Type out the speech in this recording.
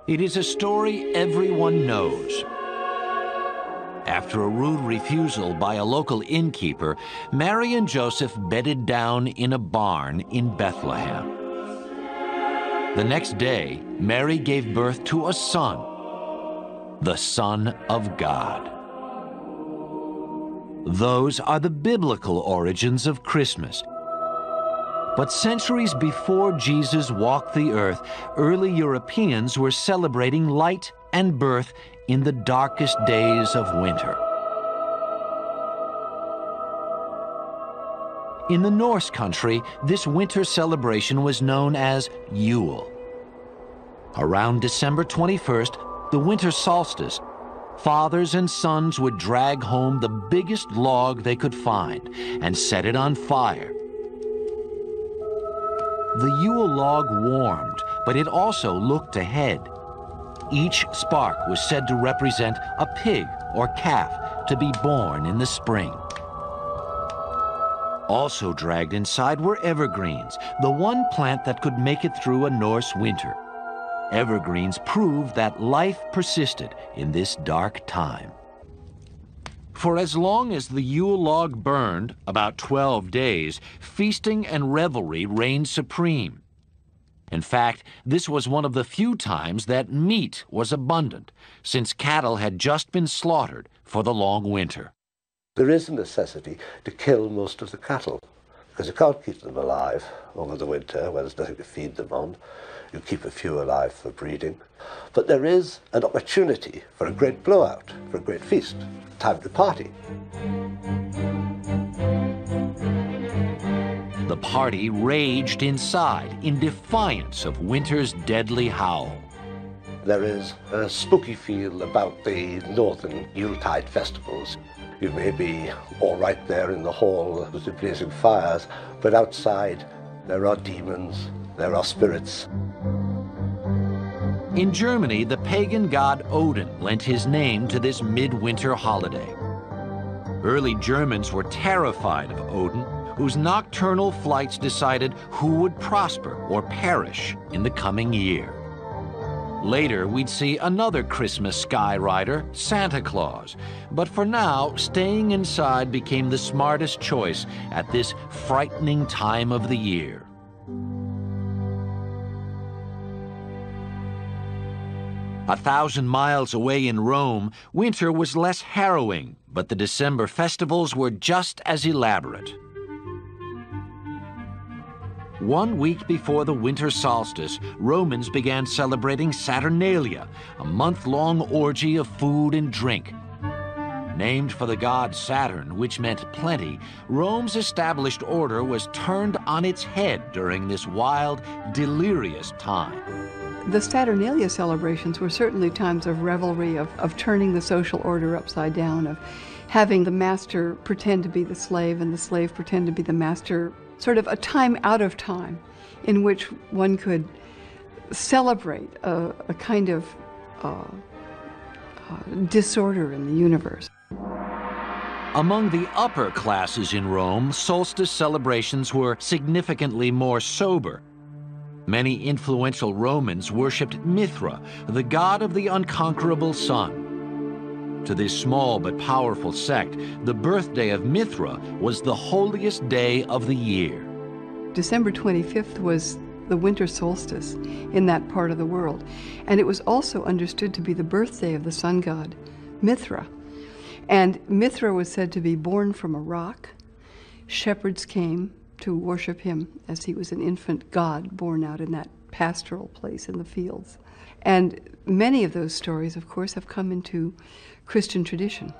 It is a story everyone knows. After a rude refusal by a local innkeeper, Mary and Joseph bedded down in a barn in Bethlehem. The next day, Mary gave birth to a son, the Son of God. Those are the biblical origins of Christmas. But centuries before Jesus walked the earth, early Europeans were celebrating light and birth in the darkest days of winter. In the Norse country, this winter celebration was known as Yule. Around December 21st, the winter solstice, fathers and sons would drag home the biggest log they could find and set it on fire. The Yule log warmed, but it also looked ahead. Each spark was said to represent a pig or calf to be born in the spring. Also dragged inside were evergreens, the one plant that could make it through a Norse winter. Evergreens proved that life persisted in this dark time. For as long as the Yule log burned, about 12 days, feasting and revelry reigned supreme. In fact, this was one of the few times that meat was abundant, since cattle had just been slaughtered for the long winter. There is a necessity to kill most of the cattle, because you can't keep them alive over the winter when there's nothing to feed them on. You keep a few alive for breeding. But there is an opportunity for a great blowout, for a great feast, time to party. The party raged inside in defiance of winter's deadly howl. There is a spooky feel about the northern Yuletide festivals. You may be all right there in the hall with the blazing fires, but outside there are demons, there are spirits. In Germany, the pagan god Odin lent his name to this midwinter holiday. Early Germans were terrified of Odin, whose nocturnal flights decided who would prosper or perish in the coming year. Later, we'd see another Christmas sky rider, Santa Claus. But for now, staying inside became the smartest choice at this frightening time of the year. A 1,000 miles away in Rome, winter was less harrowing, but the December festivals were just as elaborate. 1 week before the winter solstice, Romans began celebrating Saturnalia, a month-long orgy of food and drink. Named for the god Saturn, which meant plenty, Rome's established order was turned on its head during this wild, delirious time. The Saturnalia celebrations were certainly times of revelry, of turning the social order upside down, of having the master pretend to be the slave and the slave pretend to be the master, sort of a time out of time in which one could celebrate a kind of disorder in the universe. Among the upper classes in Rome, solstice celebrations were significantly more sober. Many influential Romans worshipped Mithra, the god of the unconquerable sun. To this small but powerful sect, the birthday of Mithra was the holiest day of the year. December 25th was the winter solstice in that part of the world, and it was also understood to be the birthday of the sun god, Mithra. And Mithra was said to be born from a rock. Shepherds came to worship him as he was an infant god born out in that pastoral place in the fields. And many of those stories, of course, have come into Christian tradition.